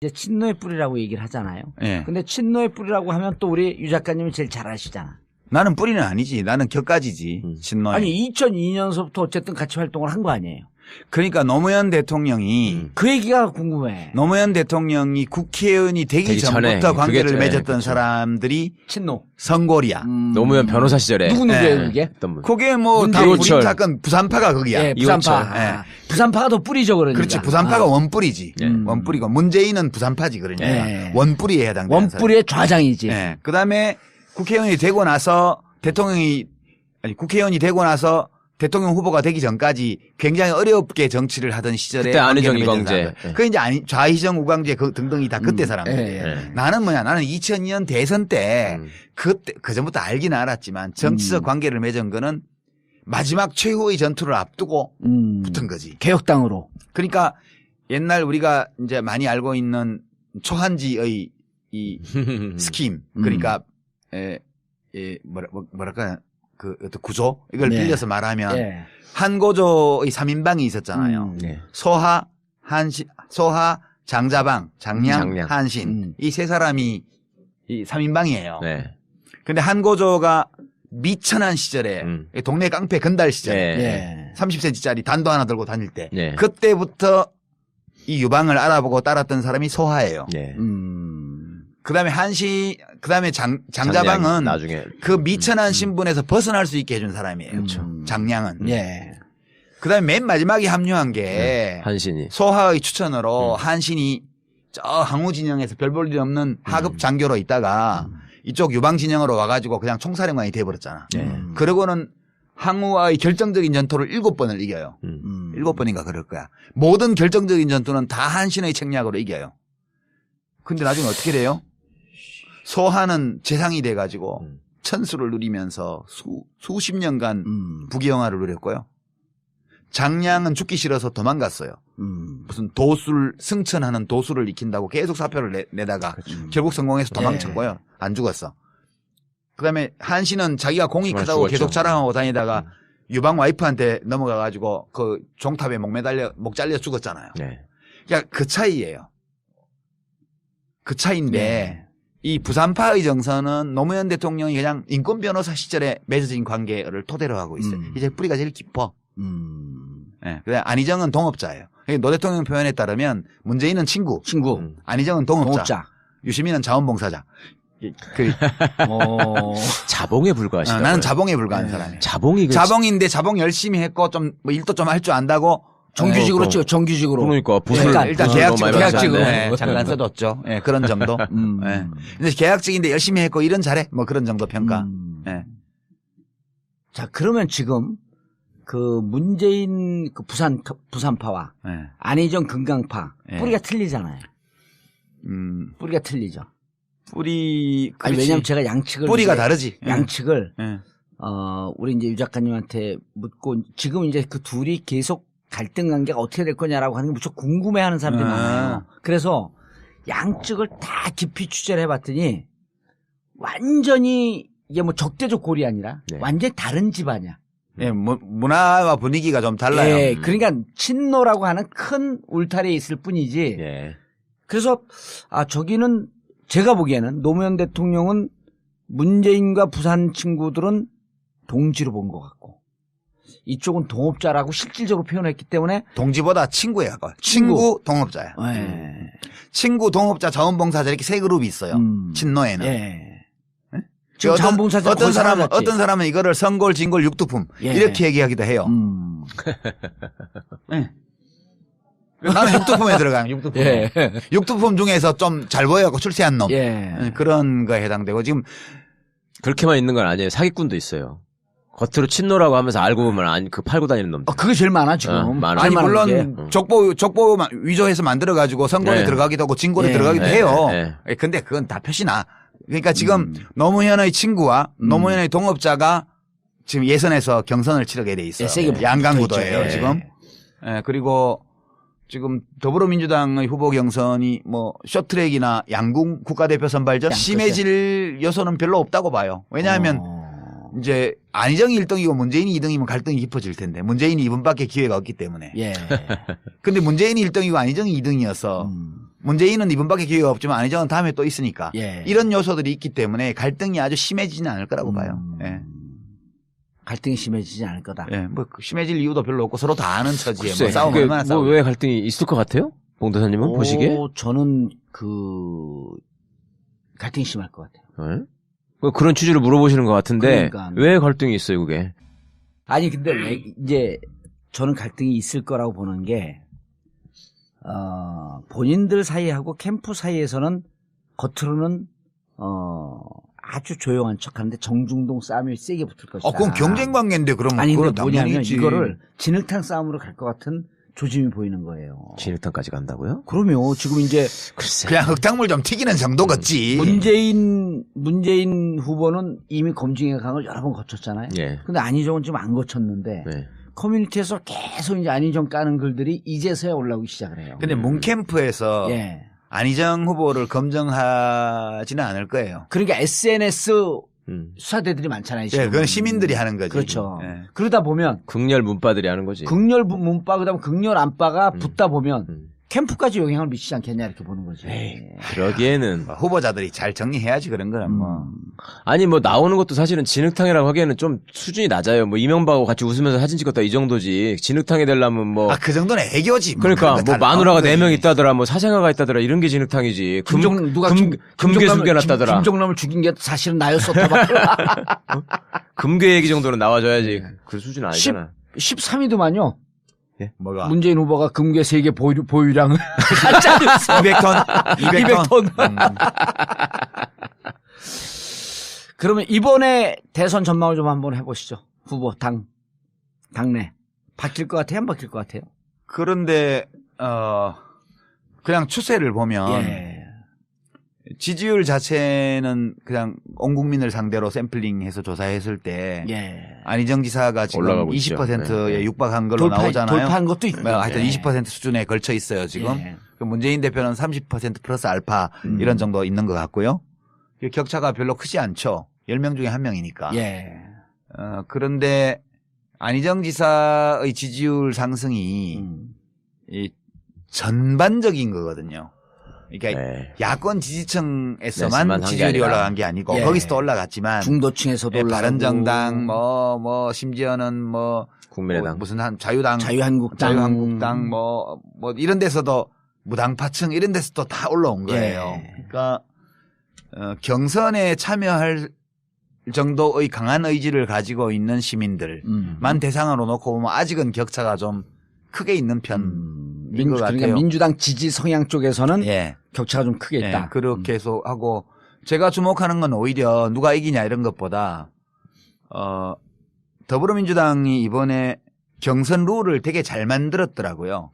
이제 친노의 뿌리라고 얘기를 하잖아요. 예. 근데 친노의 뿌리라고 하면 또 우리 유 작가님이 제일 잘 아시잖아. 나는 뿌리는 아니지. 나는 격가지지. 친노에. 아니 2002년서부터 어쨌든 같이 활동을 한 거 아니에요. 그러니까 노무현 대통령이 그 얘기가 궁금해. 노무현 대통령이 국회의원이 되기 전에 전부터 관계를 그게, 맺었던 그렇죠. 사람들이 친노. 선골이야. 노무현 변호사 시절에 누구예요 예. 그게? 했던 분. 그게 뭐 다 이호철. 우리 사건 부산파가 거기야. 예, 부산파. 이호철. 아, 부산파가 더 뿌리죠 그러니까. 그렇지. 부산파가 원뿌리지. 예. 원뿌리고 문재인은 부산파지 그러니까. 예. 원뿌리에 해당되는 원뿌리의 좌장이지. 사람. 예. 그다음에 국회의원이 되고 나서 국회의원이 되고 나서 대통령 후보가 되기 전까지 굉장히 어렵게 정치를 하던 시절에 그때 안희정, 관계를 맺은 이광재. 사람들. 그게 이제 좌희정, 우광재 등등이 다 그때 사람들이에요. 예. 나는 뭐냐? 나는 2002년 대선 때 그때 그전부터 알기는 알았지만 정치적 관계를 맺은 거는 마지막 최후의 전투를 앞두고 붙은 거지. 개혁당으로. 그러니까 옛날 우리가 이제 많이 알고 있는 초한지의 이 스킴 그러니까 뭐랄까 그 어떤 구조 이걸 네. 빌려서 말하면 예. 한고조의 3인방이 있었잖아요. 네. 소하 장자방, 장량, 장량. 한신 이 세 사람이 이 3인방이에요. 네. 근데 한고조가 미천한 시절에 동네 깡패 건달 시절에 네. 예. 30cm짜리 단도 하나 들고 다닐 때 네. 그때부터 이 유방을 알아보고 따랐던 사람이 소하예요. 네. 그다음에 그다음에 장자방은 나중에 그 미천한 신분에서 벗어날 수 있게 해준 사람이에요. 장량은. 예. 그다음에 맨 마지막에 합류한 게 한신이 소하의 추천으로 한신이 저 항우 진영에서 별 볼 일 없는 하급 장교로 있다가 이쪽 유방 진영으로 와가지고 그냥 총사령관이 돼버렸잖아. 그러고는 항우와의 결정적인 전투를 7번을 이겨요. 7번인가 그럴 거야. 모든 결정적인 전투는 다 한신의 책략으로 이겨요. 근데 나중에 어떻게 돼요? 소하는 재상이 돼가지고 천수를 누리면서 수십 년간 부귀영화를 누렸고요. 장량은 죽기 싫어서 도망갔어요. 무슨 승천하는 도수를 익힌다고 계속 사표를 내다가 결국 성공해서 도망쳤고요. 안 죽었어. 그다음에 한신은 자기가 공이 정말 크다고 죽었죠. 계속 자랑하고 다니다가 유방 와이프한테 넘어가가지고 그 종탑에 목 잘려 죽었잖아요. 네. 그러니까 그 차이예요. 그 차이인데 네. 이 부산파의 정서는 노무현 대통령이 그냥 인권 변호사 시절에 맺어진 관계를 토대로 하고 있어요. 이제 뿌리가 제일 깊어. 예. 그다음 안희정은 동업자예요. 노 대통령 표현에 따르면 문재인은 친구. 안희정은 동업자. 유시민은 자원봉사자. 자봉에 불과하시다. 나는 자봉에 불과한 사람이에요. 자봉인데 자봉 열심히 했고 좀 뭐 일도 좀 할 줄 안다고 정규직으로 찍어, 정규직으로. 그러니까 부술 일단 계약직으로 잠깐 써뒀죠. 예, 그런 정도. 예. 근데 계약직인데 열심히 했고 일은 잘해. 뭐 그런 정도 평가. 예. 자, 그러면 지금 그 문재인 그 부산파와 예. 안희정 금강파 예. 뿌리가 틀리잖아요. 뿌리가 틀리죠. 뿌리 아니, 왜냐면 제가 양측을 뿌리가 다르지. 양측을 예. 우리 이제 유 작가님한테 묻고 지금 이제 그 둘이 계속 갈등 관계가 어떻게 될 거냐라고 하는 게 무척 궁금해하는 사람들이 많아요. 그래서 양측을 다 깊이 취재를 해봤더니 완전히 이게 뭐 적대적 골이 아니라 완전히 다른 집안이야. 예, 문화와 분위기가 좀 달라요. 예, 그러니까 친노라고 하는 큰 울타리에 있을 뿐이지. 그래서 저기는 제가 보기에는 노무현 대통령은 문재인과 부산 친구들은 동지로 본 것 같고 이쪽은 동업자라고 실질적으로 표현했기 때문에 동지보다 친구에 가까워요. 친구 동업자야. 친구 동업자 자원봉사자 이렇게 세 그룹이 있어요. 친노에는. 지금 자원봉사자 어떤 사람은 이거를 선골, 진골, 육두품 이렇게 얘기하기도 해요. 나는 육두품에 들어가요. 육두품. 육두품 중에서 좀 잘 보여갖고 출세한 놈. 그런 거에 해당되고 지금 그렇게만 있는 건 아니에요. 사기꾼도 있어요. 겉으로 친노라고 하면서 알고 보면 그 팔고 다니는 놈들. 그게 제일 많아 지금. 많아. 아니 물론 족보 위조해서 만들어가지고 선골에 들어가기도 하고 진골에 들어가기도 해요. 근데 그건 다 표시나. 그러니까 지금 노무현의 친구와 노무현의 동업자가 지금 예선에서 경선을 치르게 돼 있어요. 양강구도예요 지금. 그리고 지금 더불어민주당의 후보 경선이 뭐 쇼트트랙이나 양궁 국가대표 선발전 심해질 요소는 별로 없다고 봐요. 왜냐하면 이제 안희정이 1등이고 문재인이 2등이면 갈등이 깊어질 텐데 문재인이 이번밖에 기회가 없기 때문에. 근데 문재인이 1등이고 안희정이 2등이어서 문재인은 이번밖에 기회가 없지만 안희정은 다음에 또 있으니까 예. 이런 요소들이 있기 때문에 갈등이 아주 심해지지는 않을 거라고 봐요. 예. 갈등이 심해지지 않을 거다. 예. 뭐 심해질 이유도 별로 없고 서로 다 아는 처지에 글쎄, 뭐 싸우면 그게 얼마나 싸우. 왜 갈등이 있을 것 같아요? 봉도사님은 보시기에? 저는 갈등이 심할 것 같아요. 네? 그런 취지로 물어보시는 것 같은데 그러니까. 왜 갈등이 있어요, 그게? 아니 근데 왜 이제 저는 갈등이 있을 거라고 보는 게 본인들 사이하고 캠프 사이에서는 겉으로는 아주 조용한 척하는데 정중동 싸움이 세게 붙을 것이다. 그건 경쟁 관계인데 그럼 아니 그건 근데 뭐냐면 당연히지. 이거를 진흙탕 싸움으로 갈 것 같은 조짐이 보이는 거예요. 진흙탕까지 간다고요? 그러면 지금 이제 글쎄. 그냥 흙탕물 좀 튀기는 정도겠지. 문재인 후보는 이미 검증의 강을 여러 번 거쳤잖아요. 예. 근데 안희정은 지금 안 거쳤는데 네. 커뮤니티에서 계속 이제 안희정 까는 글들이 이제서야 올라오기 시작을 해요. 근데 문캠프에서 예. 안희정 후보를 검증하지는 않을 거예요. 그러니까 SNS 수사대들이 많잖아요. 예, 지금. 그건 시민들이 하는 거지. 그렇죠. 예. 그러다 보면 극렬 문바들이 하는 거지. 극렬 문바 그다음 극렬 안바가 붙다 보면 캠프까지 영향을 미치지 않겠냐 이렇게 보는 거지. 그러기에는 후보자들이 잘 정리해야지 그런 거는 뭐. 아니 뭐 나오는 것도 사실은 진흙탕이라고 하기에는 좀 수준이 낮아요. 뭐 이명박하고 같이 웃으면서 사진 찍었다 이 정도지. 진흙탕이 되려면 뭐 그 정도는 애교지. 그러니까 뭐 마누라가 4명 거지. 있다더라, 뭐 사생아가 있다더라 이런 게 진흙탕이지. 누가 금괴 숨겨놨다더라. 김종남을 죽인 게 사실은 나였었다. 금괴 얘기 정도는 나와줘야지. 그 수준 아니잖아. 13위도만요. 뭐가? 문재인 후보가 금괴 3개 보유량을 가짜뉴스 200톤? 200톤. 그러면 이번에 대선 전망을 좀 한번 해보시죠. 후보 당내 바뀔 것 같아요? 안 바뀔 것 같아요? 그런데 그냥 추세를 보면 예. 지지율 자체는 그냥 온 국민을 상대로 샘플링해서 조사했을 때 예. 안희정 지사가 지금 올라가고 있죠. 20%에 육박한 걸로 나오잖아요. 돌파한 것도 있고. 하여튼 20% 수준에 걸쳐 있어요 지금. 예. 문재인 대표는 30% 플러스 알파 이런 정도 있는 것 같고요. 격차가 별로 크지 않죠. 10명 중에 1명이니까. 예. 그런데 안희정 지사의 지지율 상승이 이 전반적인 거거든요. 그러니까 네. 야권 지지층에서만 네서만 한게 지지율이 아니라. 올라간 게 아니고 예. 거기서도 올라갔지만 중도층에서도 올라가고 바른정당 뭐 심지어는 뭐 국민의당. 무슨 한 자유당 자유한국당 뭐 이런 데서도 무당파층 이런 데서도 다 올라온 거예요. 예. 그러니까 경선에 참여할 정도의 강한 의지를 가지고 있는 시민들만 대상으로 놓고 보면 아직은 격차가 좀 크게 있는 편인 것 같아요. 그러니까 민주당 지지 성향 쪽에서는 예. 격차가 좀 크게 있다. 예, 그렇게 해서 하고 제가 주목하는 건 오히려 누가 이기냐 이런 것보다 더불어민주당이 이번에 경선 룰을 되게 잘 만들었더라고요.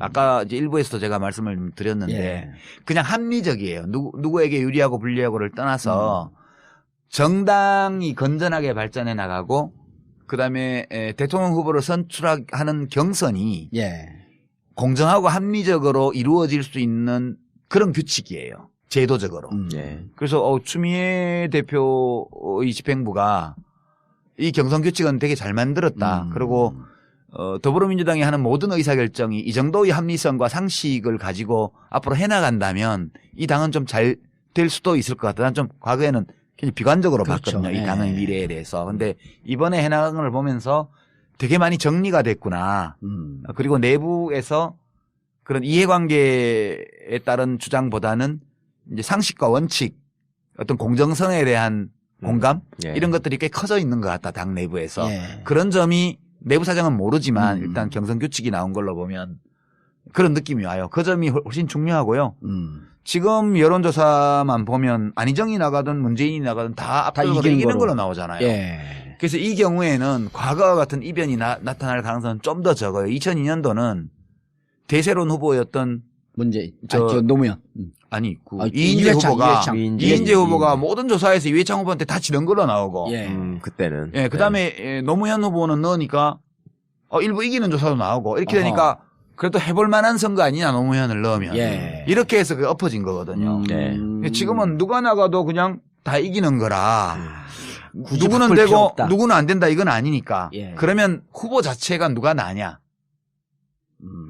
아까 이제 일부에서도 제가 말씀을 드렸는데 예. 그냥 합리적이에요. 누구에게 유리하고 불리하고를 떠나서 정당이 건전하게 발전해 나가고 그다음에 대통령 후보를 선출하는 경선이 예. 공정하고 합리적으로 이루어질 수 있는 그런 규칙이에요. 제도적으로. 예. 그래서 추미애 대표의 집행부가 이 경선 규칙은 되게 잘 만들었다. 그리고 더불어민주당이 하는 모든 의사결정이 이 정도의 합리성과 상식을 가지고 앞으로 해나간다면 이 당은 좀 잘 될 수도 있을 것 같다. 난 좀 과거에는 굉장히 비관적으로 그렇죠. 봤거든요. 이 예. 당의 미래에 대해서. 근데 이번에 해나간 걸 보면서 되게 많이 정리가 됐구나. 그리고 내부에서 그런 이해관계에 따른 주장보다는 이제 상식과 원칙, 어떤 공정성에 대한 공감 예. 이런 것들이 꽤 커져 있는 것 같다. 당 내부에서. 예. 그런 점이 내부 사정은 모르지만 일단 경선 규칙이 나온 걸로 보면 그런 느낌이 와요. 그 점이 훨씬 중요하고요. 지금 여론조사만 보면 안희정이 나가든 문재인이 나가든 다 압도적으로 이기는 걸로 나오잖아요. 예. 그래서 이 경우에는 과거와 같은 이변이 나타날 가능성은 좀 더 적어요. 2002년도는 대세론 후보였던 문재인, 저 노무현. 이인재 후보가 이인재 음. 후보가 모든 조사에서 이회창 후보한테 다 지는 걸로 나오고, 예. 그때는. 예, 그다음에 노무현 후보는 넣으니까 일부 이기는 조사도 나오고 이렇게 되니까 그래도 해볼 만한 선거 아니냐 노무현을 넣으면 예. 이렇게 해서 그 엎어진 거거든요. 네. 지금은 누가 나가도 그냥 다 이기는 거라. 굳이 누구는 바꿀 필요 되고 없다. 누구는 안 된다 이건 아니니까. 예. 그러면 후보 자체가 누가 나냐?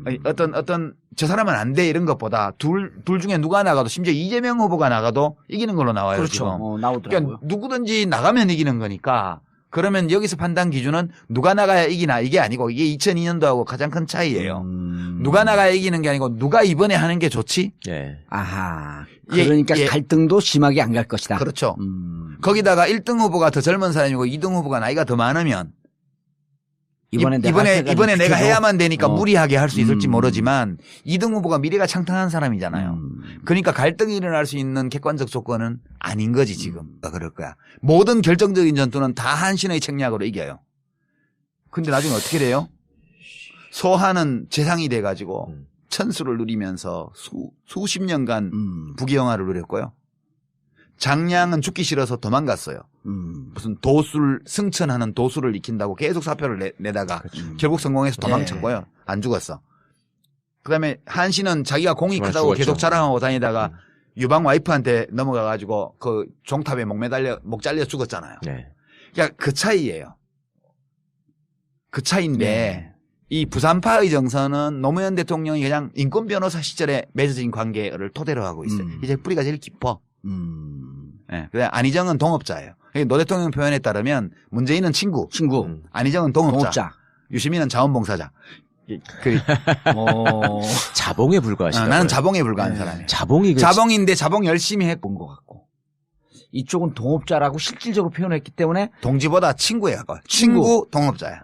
아니, 어떤 저 사람은 안 돼 이런 것보다 둘 중에 누가 나가도 심지어 이재명 후보가 나가도 이기는 걸로 나와요. 그렇죠. 지금. 나오더라고요. 그러니까 누구든지 나가면 이기는 거니까 그러면 여기서 판단 기준은 누가 나가야 이기나 이게 아니고 이게 2002년도하고 가장 큰 차이예요. 누가 나가야 이기는 게 아니고 누가 이번에 하는 게 좋지? 예. 아하. 예, 그러니까 예. 갈등도 심하게 안 갈 것이다. 그렇죠. 거기다가 1등 후보가 더 젊은 사람이고 2등 후보가 나이가 더 많으면 이번에 내가 해야만 되니까 무리하게 할 수 있을지 모르지만 2등 후보가 미래가 창탄한 사람이잖아요. 그러니까 갈등이 일어날 수 있는 객관적 조건은 아닌 거지 지금. 그럴 거야. 모든 결정적인 전투는 다 한신의 책략으로 이겨요. 근데 나중에 어떻게 돼요? 소하는 재상이 돼가지고 천수를 누리면서 수십 년간 부귀영화를 누렸고요. 장량은 죽기 싫어서 도망갔어요. 무슨 도술 승천하는 도술을 익힌다고 계속 사표를 내다가 결국 성공해서 도망쳤고요. 안 죽었어. 그다음에 한신은 자기가 공이 크다고 죽었죠. 계속 자랑하고 다니다가 유방 와이프한테 넘어가가지고 그 종탑에 목 잘려 죽었잖아요. 네. 그러니까 그 차이예요. 그 차이인데 네. 이 부산파의 정서는 노무현 대통령이 그냥 인권 변호사 시절에 맺어진 관계를 토대로 하고 있어요. 이제 뿌리가 제일 깊어. 예. 그래 안희정은 동업자예요. 노 대통령 표현에 따르면 문재인은 친구, 안희정은 동업자. 유시민은 자원봉사자. 자봉에 불과하시다. 나는 자봉에 불과한 사람이에요. 자봉인데 자봉 열심히 해본 것 같고. 이쪽은 동업자라고 실질적으로 표현했기 때문에 동지보다 친구에 가까워. 친구 동업자야.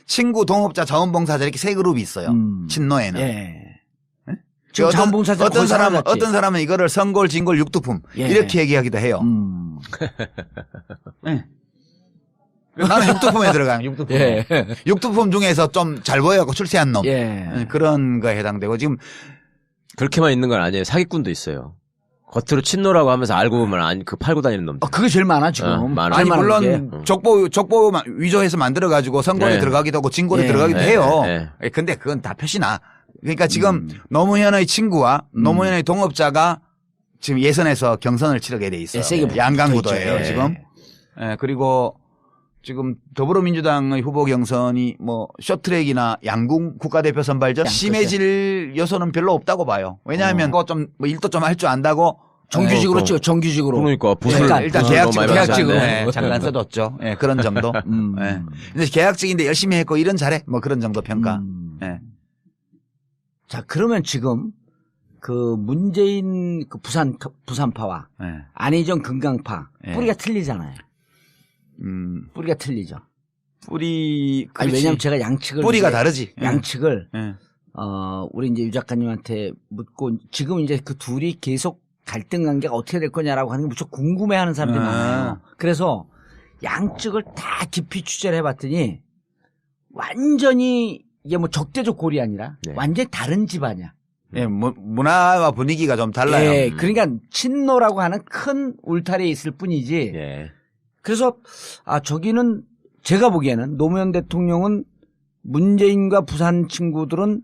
친구 동업자 자원봉사자 이렇게 세 그룹이 있어요. 친노에는. 지금 자원봉사자 어떤 사람은 이거를 선골, 진골, 육두품 이렇게 얘기하기도 해요. 네. 나는 육두품에 들어가요. 육두품. 육두품 중에서 좀 잘 보여갖고 출세한 놈. 그런 거에 해당되고 지금 그렇게만 있는 건 아니에요. 사기꾼도 있어요. 겉으로 친노라고 하면서 알고 보면 그 팔고 다니는 놈들. 그게 제일 많아 지금. 많아. 아니 물론 족보 위조해서 만들어가지고 선골에 들어가기도 하고 진골에 들어가기도 해요. 근데 그건 다 표시나. 그러니까 지금 노무현의 친구와 노무현의 동업자가 지금 예선에서 경선을 치르게 돼 있어요. 양강구도예요 지금. 그리고 지금 더불어민주당의 후보 경선이 뭐 쇼트랙이나 양궁 국가대표 선발전 심해질 요소는 별로 없다고 봐요. 왜냐하면 그거 좀 뭐 일도 좀 할 줄 안다고 정규직으로 찍어 정규직으로. 그러니까 일단 계약직으로 네. 잠깐 써뒀죠. 그런 정도. 근데 계약직인데 열심히 했고 일은 잘해. 뭐 그런 정도 평가. 자 그러면 지금 그 문재인 그 부산파와 안희정 금강파 뿌리가 틀리잖아요. 뿌리가 틀리죠. 아니, 왜냐면 제가 양측을 뿌리가 다르지. 양측을 우리 이제 유 작가님한테 묻고 지금 이제 그 둘이 계속 갈등 관계가 어떻게 될 거냐라고 하는 게 무척 궁금해하는 사람들이 많아요. 그래서 양측을 다 깊이 취재를 해봤더니 완전히 이게 뭐 적대적 골이 아니라 완전히 다른 집안이야. 문화와 분위기가 좀 달라요. 그러니까 친노라고 하는 큰 울타리에 있을 뿐이지. 그래서 저기는 제가 보기에는 노무현 대통령은 문재인과 부산 친구들은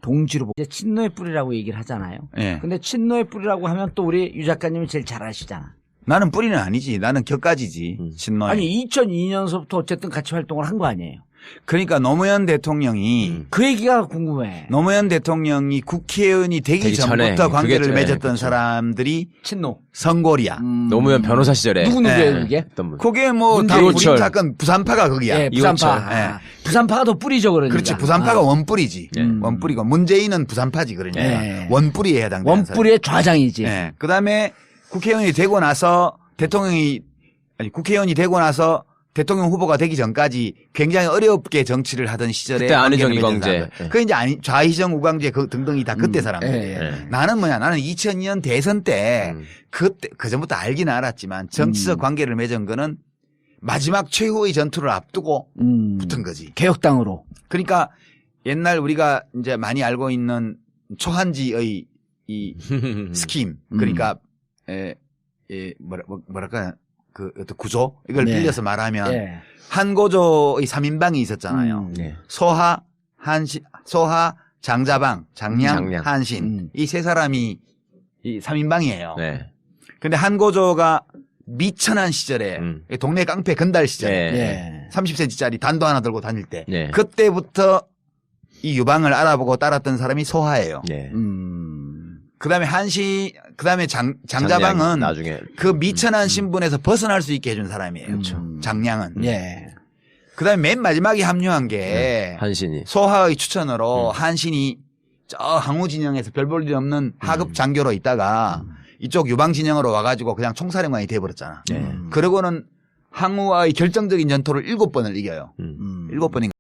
동지로 보고 친노의 뿌리라고 얘기를 하잖아요. 근데 친노의 뿌리라고 하면 또 우리 유 작가님이 제일 잘 아시잖아. 나는 뿌리는 아니지. 나는 격가지지. 친노에. 아니 2002년서부터 어쨌든 같이 활동을 한 거 아니에요. 그러니까 노무현 대통령이 그 얘기가 궁금해. 노무현 대통령이 국회의원이 되기 전부터 관계를 맺었던 사람들이 친노 선골이야. 노무현 변호사 시절에 누구예요 그게? 그게 뭐 다 우리 사건 부산파가 거기야. 부산파. 부산파가 더 뿌리죠 그러니까. 그렇지. 부산파가 원뿌리지. 원뿌리고 문재인은 부산파지 그러니까. 원뿌리에 해당되는 원뿌리의 좌장이지. 그다음에 국회의원이 되고 나서 대통령 후보가 되기 전까지 굉장히 어렵게 정치를 하던 시절에 그때 안희정 이광재. 그 이제 좌희정 우광재 등등이 다 그때 사람들이에요. 나는 나는 2002년 대선 때 그때 그 전부터 알기는 알았지만 정치적 관계를 맺은 거는 마지막 최후의 전투를 앞두고 붙은 거지. 개혁당으로. 그러니까 옛날 우리가 이제 많이 알고 있는 초한지의 이 스킴 그러니까 뭐랄까 그 어떤 구조 이걸 빌려서 말하면 한고조의 3인방이 있었잖아요. 소하, 장자방, 장량, 한신 이 세 사람이 이 3인방이에요. 근데 한고조가 미천한 시절에 동네 깡패 건달 시절에 30cm짜리 단도 하나 들고 다닐 때 그때부터 이 유방을 알아보고 따랐던 사람이 소하예요. 네. 그다음에 그다음에 장자방은 나중에 그 미천한 신분에서 벗어날 수 있게 해준 사람이에요. 장량은. 예. 그다음에 맨 마지막에 합류한 게 한신이. 소하의 추천으로 한신이 저 항우 진영에서 별 볼 일 없는 하급 장교로 있다가 이쪽 유방 진영으로 와가지고 그냥 총사령관이 돼버렸잖아. 그러고는 항우와의 결정적인 전투를 7번을 이겨요. 7번인가.